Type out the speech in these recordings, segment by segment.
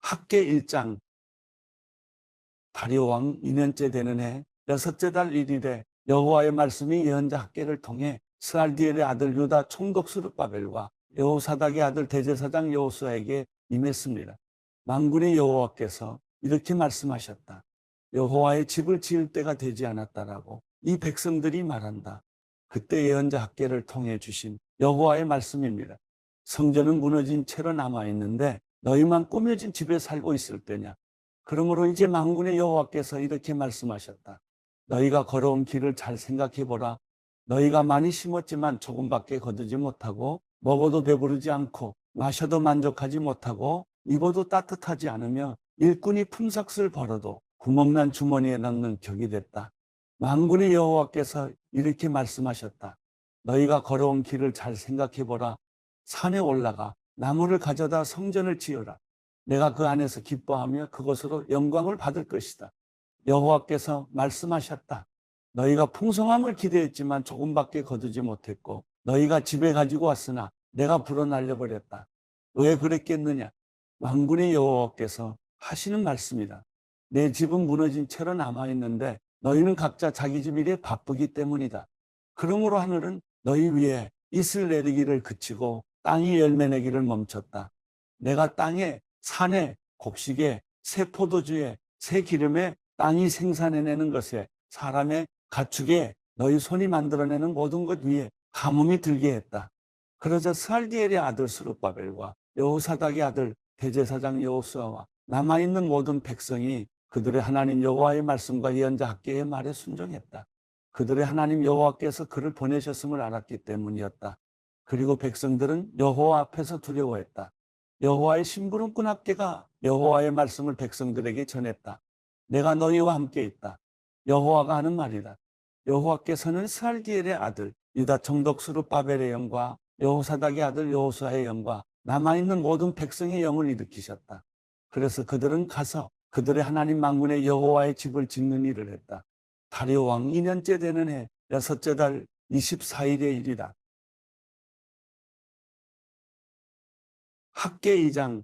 학계 1장. 다리오 왕 2년째 되는 해 여섯째 달 1일에 여호와의 말씀이 예언자 학계를 통해 스알디엘의 아들 유다 총독 스룹바벨과 여호사닥의 아들 대제사장 여호수아에게 임했습니다. 만군의 여호와께서 이렇게 말씀하셨다. 여호와의 집을 지을 때가 되지 않았다라고 이 백성들이 말한다. 그때 예언자 학계를 통해 주신 여호와의 말씀입니다. 성전은 무너진 채로 남아있는데 너희만 꾸며진 집에 살고 있을 때냐. 그러므로 이제 만군의 여호와께서 이렇게 말씀하셨다. 너희가 걸어온 길을 잘 생각해 보라. 너희가 많이 심었지만 조금밖에 거두지 못하고 먹어도 배부르지 않고 마셔도 만족하지 못하고 입어도 따뜻하지 않으며 일꾼이 품삯을 벌어도 구멍난 주머니에 넣는 격이 됐다. 만군의 여호와께서 이렇게 말씀하셨다. 너희가 걸어온 길을 잘 생각해 보라. 산에 올라가 나무를 가져다 성전을 지어라. 내가 그 안에서 기뻐하며 그것으로 영광을 받을 것이다. 여호와께서 말씀하셨다. 너희가 풍성함을 기대했지만 조금밖에 거두지 못했고 너희가 집에 가지고 왔으나 내가 불어 날려버렸다. 왜 그랬겠느냐? 만군의 여호와께서 하시는 말씀이다. 내 집은 무너진 채로 남아있는데 너희는 각자 자기 집 일에 바쁘기 때문이다. 그러므로 하늘은 너희 위에 이슬 내리기를 그치고 땅이 열매 내기를 멈췄다. 내가 땅에 산에 곡식에 새 포도주에 새 기름에 땅이 생산해내는 것에 사람의 가축에 너희 손이 만들어내는 모든 것 위에 가뭄이 들게 했다. 그러자 스알디엘의 아들 스룹바벨과 여호사닥의 아들 대제사장 여호수아와 남아있는 모든 백성이 그들의 하나님 여호와의 말씀과 예언자 학계의 말에 순종했다. 그들의 하나님 여호와께서 그를 보내셨음을 알았기 때문이었다. 그리고 백성들은 여호와 앞에서 두려워했다. 여호와의 심부름꾼 학계가 여호와의 말씀을 백성들에게 전했다. 내가 너희와 함께 있다. 여호와가 하는 말이다. 여호와께서는 스알디엘의 아들 유다 총독 스룹바벨의 영과 여호사닥의 아들 여호수아의 영과 남아있는 모든 백성의 영을 일으키셨다. 그래서 그들은 가서 그들의 하나님 만군의 여호와의 집을 짓는 일을 했다. 다리오 왕 2년째 되는 해 여섯째 달 24일의 일이다. 학계 2장.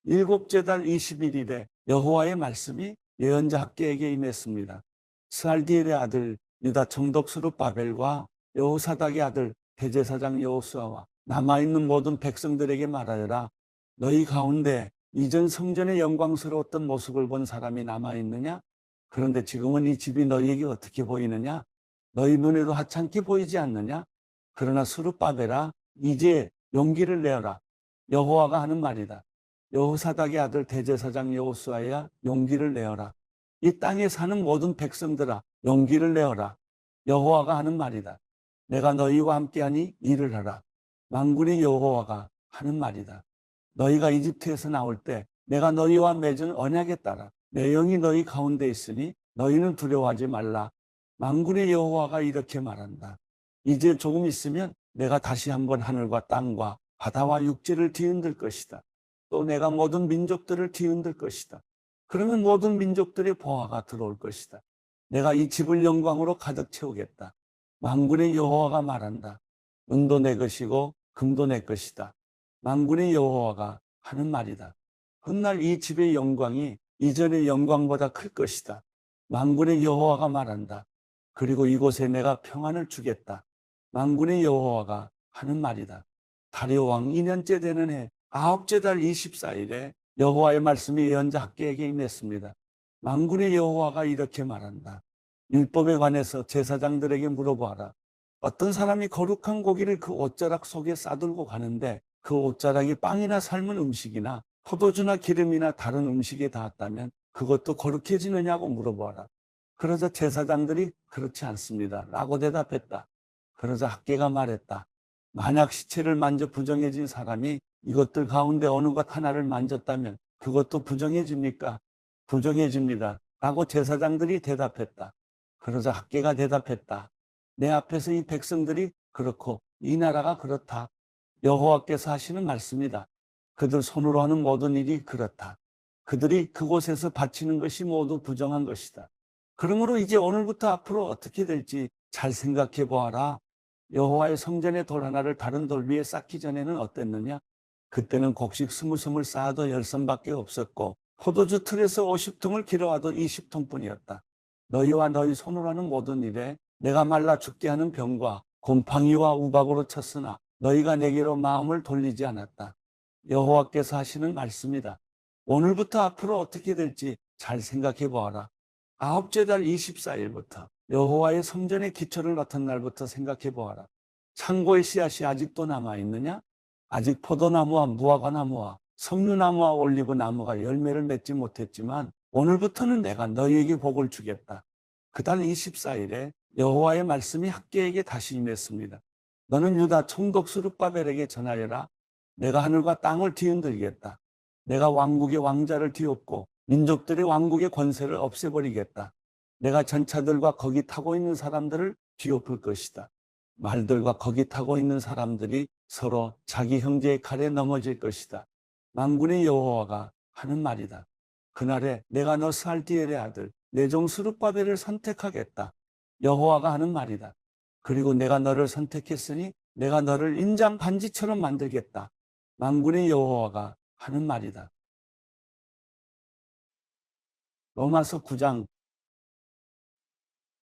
일곱째 달 21일에 여호와의 말씀이 예언자 학계에게 임했습니다. 스알디엘의 아들 유다 총독 스룹바벨과 여호사닥의 아들 대제사장 여호수아와 남아있는 모든 백성들에게 말하여라. 너희 가운데 이전 성전의 영광스러웠던 모습을 본 사람이 남아있느냐? 그런데 지금은 이 집이 너희에게 어떻게 보이느냐? 너희 눈에도 하찮게 보이지 않느냐? 그러나 스룹바벨아, 이제 용기를 내어라. 여호와가 하는 말이다. 여호사닥의 아들 대제사장 여호수아야, 용기를 내어라. 이 땅에 사는 모든 백성들아, 용기를 내어라. 여호와가 하는 말이다. 내가 너희와 함께하니 일을 하라. 만군의 여호와가 하는 말이다. 너희가 이집트에서 나올 때 내가 너희와 맺은 언약에 따라 내 영이 너희 가운데 있으니 너희는 두려워하지 말라. 만군의 여호와가 이렇게 말한다. 이제 조금 있으면 내가 다시 한번 하늘과 땅과 바다와 육지를 뒤흔들 것이다. 또 내가 모든 민족들을 뒤흔들 것이다. 그러면 모든 민족들의 보화가 들어올 것이다. 내가 이 집을 영광으로 가득 채우겠다. 만군의 여호와가 말한다. 은도 내 것이고 금도 내 것이다. 만군의 여호와가 하는 말이다. 훗날 이 집의 영광이 이전의 영광보다 클 것이다. 만군의 여호와가 말한다. 그리고 이곳에 내가 평안을 주겠다. 만군의 여호와가 하는 말이다. 다리오 왕 2년째 되는 해 9째 달 24일에 여호와의 말씀이 예언자 학계에게 임했습니다. 만군의 여호와가 이렇게 말한다. 율법에 관해서 제사장들에게 물어보아라. 어떤 사람이 거룩한 고기를 그 옷자락 속에 싸들고 가는데 그 옷자락이 빵이나 삶은 음식이나 포도주나 기름이나 다른 음식에 닿았다면 그것도 거룩해지느냐고 물어보아라. 그러자 제사장들이 그렇지 않습니다 라고 대답했다. 그러자 학계가 말했다. 만약 시체를 만져 부정해진 사람이 이것들 가운데 어느 것 하나를 만졌다면 그것도 부정해집니까? 부정해집니다 라고 제사장들이 대답했다. 그러자 학계가 대답했다. 내 앞에서 이 백성들이 그렇고 이 나라가 그렇다. 여호와께서 하시는 말씀이다. 그들 손으로 하는 모든 일이 그렇다. 그들이 그곳에서 바치는 것이 모두 부정한 것이다. 그러므로 이제 오늘부터 앞으로 어떻게 될지 잘 생각해 보아라. 여호와의 성전의 돌 하나를 다른 돌 위에 쌓기 전에는 어땠느냐? 그때는 곡식 20섬을 쌓아도 10섬밖에 없었고 포도주 틀에서 50통을 길어와도 20통뿐이었다. 너희와 너희 손으로 하는 모든 일에 내가 말라 죽게 하는 병과 곰팡이와 우박으로 쳤으나 너희가 내게로 마음을 돌리지 않았다. 여호와께서 하시는 말씀이다. 오늘부터 앞으로 어떻게 될지 잘 생각해 보아라. 아홉째 달 24일부터 여호와의 성전의 기초를 맡은 날부터 생각해 보아라. 창고의 씨앗이 아직도 남아있느냐? 아직 포도나무와 무화과나무와 석류나무와 올리브나무가 열매를 맺지 못했지만 오늘부터는 내가 너희에게 복을 주겠다. 그달 24일에 여호와의 말씀이 학개에게 다시 임했습니다. 너는 유다 총독 스룹바벨에게 전하여라. 내가 하늘과 땅을 뒤흔들겠다. 내가 왕국의 왕자를 뒤엎고 민족들의 왕국의 권세를 없애버리겠다. 내가 전차들과 거기 타고 있는 사람들을 뒤엎을 것이다. 말들과 거기 타고 있는 사람들이 서로 자기 형제의 칼에 넘어질 것이다. 만군의 여호와가 하는 말이다. 그날에 내가 너 스알디엘의 아들 내 종 스룹바벨을 선택하겠다. 여호와가 하는 말이다. 그리고 내가 너를 선택했으니 내가 너를 인장 반지처럼 만들겠다. 만군의 여호와가 하는 말이다. 로마서 9장.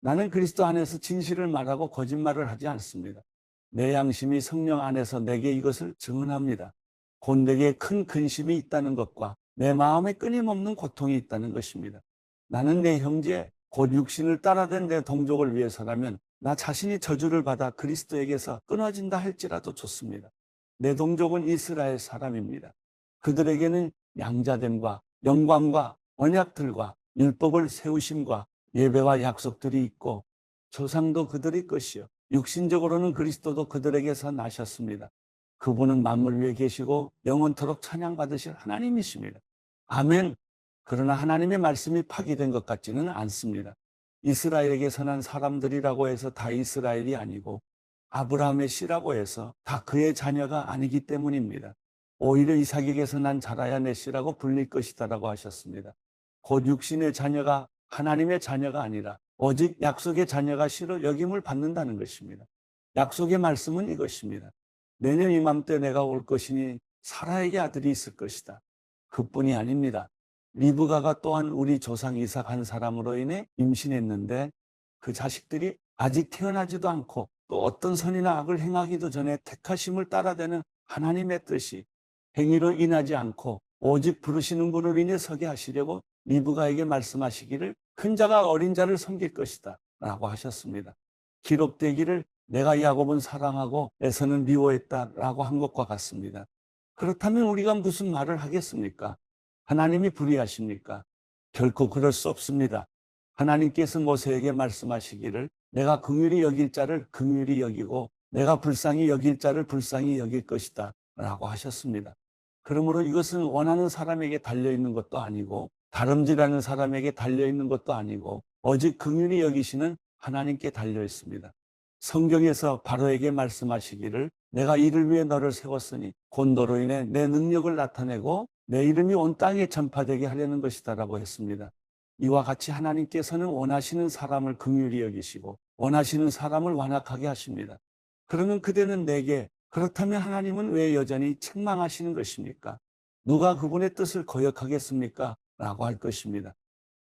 나는 그리스도 안에서 진실을 말하고 거짓말을 하지 않습니다. 내 양심이 성령 안에서 내게 이것을 증언합니다. 곧 내게 큰 근심이 있다는 것과 내 마음에 끊임없는 고통이 있다는 것입니다. 나는 내 형제 곧 육신을 따라된 내 동족을 위해서라면 나 자신이 저주를 받아 그리스도에게서 끊어진다 할지라도 좋습니다. 내 동족은 이스라엘 사람입니다. 그들에게는 양자됨과 영광과 언약들과 율법을 세우심과 예배와 약속들이 있고 조상도 그들의 것이요 육신적으로는 그리스도도 그들에게서 나셨습니다. 그분은 만물 위에 계시고 영원토록 찬양받으실 하나님이십니다. 아멘. 그러나 하나님의 말씀이 파기된 것 같지는 않습니다. 이스라엘에게서 난 사람들이라고 해서 다 이스라엘이 아니고 아브라함의 씨라고 해서 다 그의 자녀가 아니기 때문입니다. 오히려 이삭에게서 난 자라야 내 씨라고 불릴 것이다라고 하셨습니다. 곧 육신의 자녀가 하나님의 자녀가 아니라 오직 약속의 자녀가 씨로 여김을 받는다는 것입니다. 약속의 말씀은 이것입니다. 내년 이맘때 내가 올 것이니 사라에게 아들이 있을 것이다. 그뿐이 아닙니다. 리브가가 또한 우리 조상 이삭 한 사람으로 인해 임신했는데 그 자식들이 아직 태어나지도 않고 또 어떤 선이나 악을 행하기도 전에 택하심을 따라대는 하나님의 뜻이 행위로 인하지 않고 오직 부르시는 분을 인해 서게 하시려고 리브가에게 말씀하시기를 큰 자가 어린 자를 섬길 것이다 라고 하셨습니다. 기록되기를 내가 야곱은 사랑하고 에서는 미워했다 라고 한 것과 같습니다. 그렇다면 우리가 무슨 말을 하겠습니까? 하나님이 불의하십니까? 결코 그럴 수 없습니다. 하나님께서 모세에게 말씀하시기를 내가 긍휼히 여길 자를 긍휼히 여기고 내가 불쌍히 여길 자를 불쌍히 여길 것이다 라고 하셨습니다. 그러므로 이것은 원하는 사람에게 달려있는 것도 아니고 다름질하는 사람에게 달려있는 것도 아니고 오직 긍휼히 여기시는 하나님께 달려있습니다. 성경에서 바로에게 말씀하시기를 내가 이를 위해 너를 세웠으니 곧 너로 인해 내 능력을 나타내고 내 이름이 온 땅에 전파되게 하려는 것이다 라고 했습니다. 이와 같이 하나님께서는 원하시는 사람을 긍휼히 여기시고 원하시는 사람을 완악하게 하십니다. 그러면 그대는 내게 그렇다면 하나님은 왜 여전히 책망하시는 것입니까? 누가 그분의 뜻을 거역하겠습니까? 라고 할 것입니다.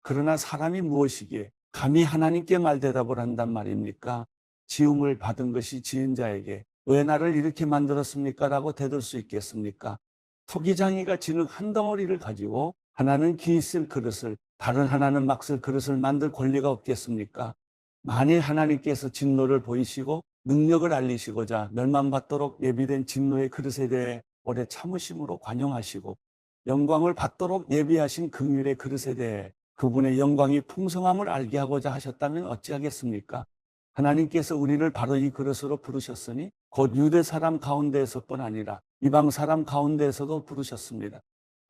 그러나 사람이 무엇이기에 감히 하나님께 말대답을 한단 말입니까? 지음을 받은 것이 지은 자에게 왜 나를 이렇게 만들었습니까? 라고 대들 수 있겠습니까? 토기장이가 진흙 한 덩어리를 가지고 하나는 기 있을 그릇을 다른 하나는 막 쓸 그릇을 만들 권리가 없겠습니까? 만일 하나님께서 진노를 보이시고 능력을 알리시고자 멸망받도록 예비된 진노의 그릇에 대해 오래 참으심으로 관용하시고 영광을 받도록 예비하신 긍휼의 그릇에 대해 그분의 영광이 풍성함을 알게 하고자 하셨다면 어찌하겠습니까? 하나님께서 우리를 바로 이 그릇으로 부르셨으니 곧 유대 사람 가운데에서뿐 아니라 이방 사람 가운데에서도 부르셨습니다.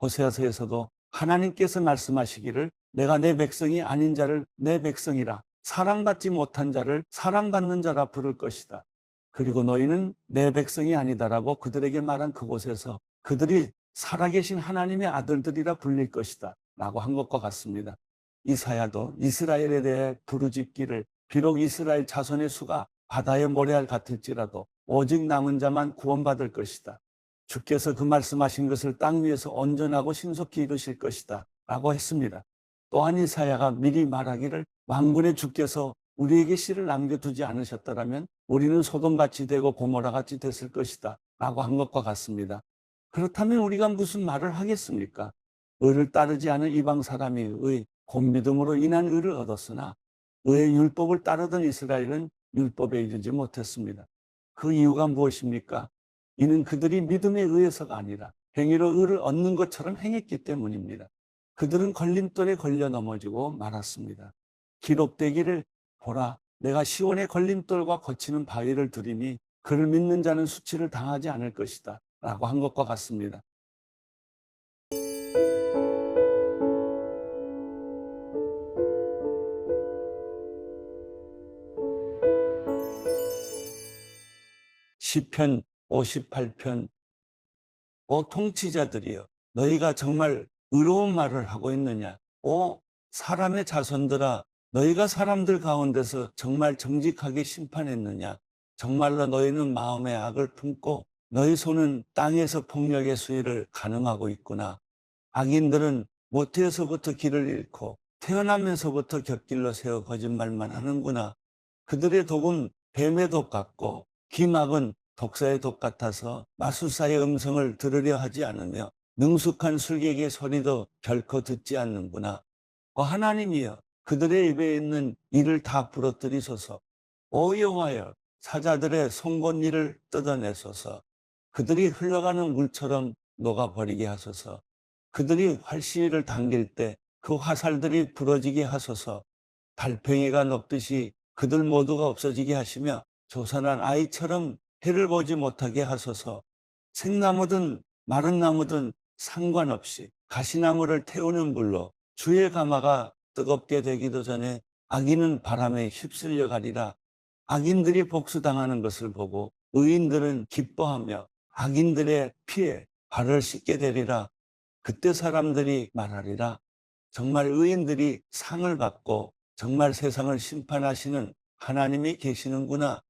호세아서에서도 하나님께서 말씀하시기를 내가 내 백성이 아닌 자를 내 백성이라 사랑받지 못한 자를 사랑받는 자라 부를 것이다. 그리고 너희는 내 백성이 아니다라고 그들에게 말한 그곳에서 그들이 살아계신 하나님의 아들들이라 불릴 것이다 라고 한 것과 같습니다. 이사야도 이스라엘에 대해 부르짖기를 비록 이스라엘 자손의 수가 바다의 모래알 같을지라도 오직 남은 자만 구원받을 것이다. 주께서 그 말씀하신 것을 땅 위에서 온전하고 신속히 이루실 것이다 라고 했습니다. 또한 이사야가 미리 말하기를 만군의 주께서 우리에게 씨를 남겨두지 않으셨더라면 우리는 소돔같이 되고 고모라같이 됐을 것이다 라고 한 것과 같습니다. 그렇다면 우리가 무슨 말을 하겠습니까? 의를 따르지 않은 이방 사람이 의 곧믿음으로 인한 의를 얻었으나 의의 율법을 따르던 이스라엘은 율법에 이르지 못했습니다. 그 이유가 무엇입니까? 이는 그들이 믿음에 의해서가 아니라 행위로 의를 얻는 것처럼 행했기 때문입니다. 그들은 걸림돌에 걸려 넘어지고 말았습니다. 기록되기를 보라, 내가 시온의 걸림돌과 거치는 바위를 두리니 그를 믿는 자는 수치를 당하지 않을 것이다 라고 한 것과 같습니다. 시편 58편 오 통치자들이여, 너희가 정말 의로운 말을 하고 있느냐? 오 사람의 자손들아, 너희가 사람들 가운데서 정말 정직하게 심판했느냐? 정말로 너희는 마음의 악을 품고 너희 손은 땅에서 폭력의 수위를 가늠하고 있구나. 악인들은 모태에서부터 길을 잃고 태어나면서부터 곁길로 세워 거짓말만 하는구나. 그들의 독은 뱀의 독 같고 기막은 독사의 독 같아서 마술사의 음성을 들으려 하지 않으며 능숙한 술객의 소리도 결코 듣지 않는구나. 하나님이여, 그들의 입에 있는 이를 다 부러뜨리소서. 오 여호와여, 사자들의 송곳니를 뜯어내소서. 그들이 흘러가는 물처럼 녹아버리게 하소서. 그들이 활시위를 당길 때 그 화살들이 부러지게 하소서. 달팽이가 녹듯이 그들 모두가 없어지게 하시며 조선한 아이처럼 해를 보지 못하게 하소서. 생나무든 마른 나무든 상관없이 가시나무를 태우는 불로 주의 가마가 뜨겁게 되기도 전에 악인은 바람에 휩쓸려 가리라. 악인들이 복수당하는 것을 보고 의인들은 기뻐하며 악인들의 피에 발을 씻게 되리라. 그때 사람들이 말하리라. 정말 의인들이 상을 받고 정말 세상을 심판하시는 하나님이 계시는구나.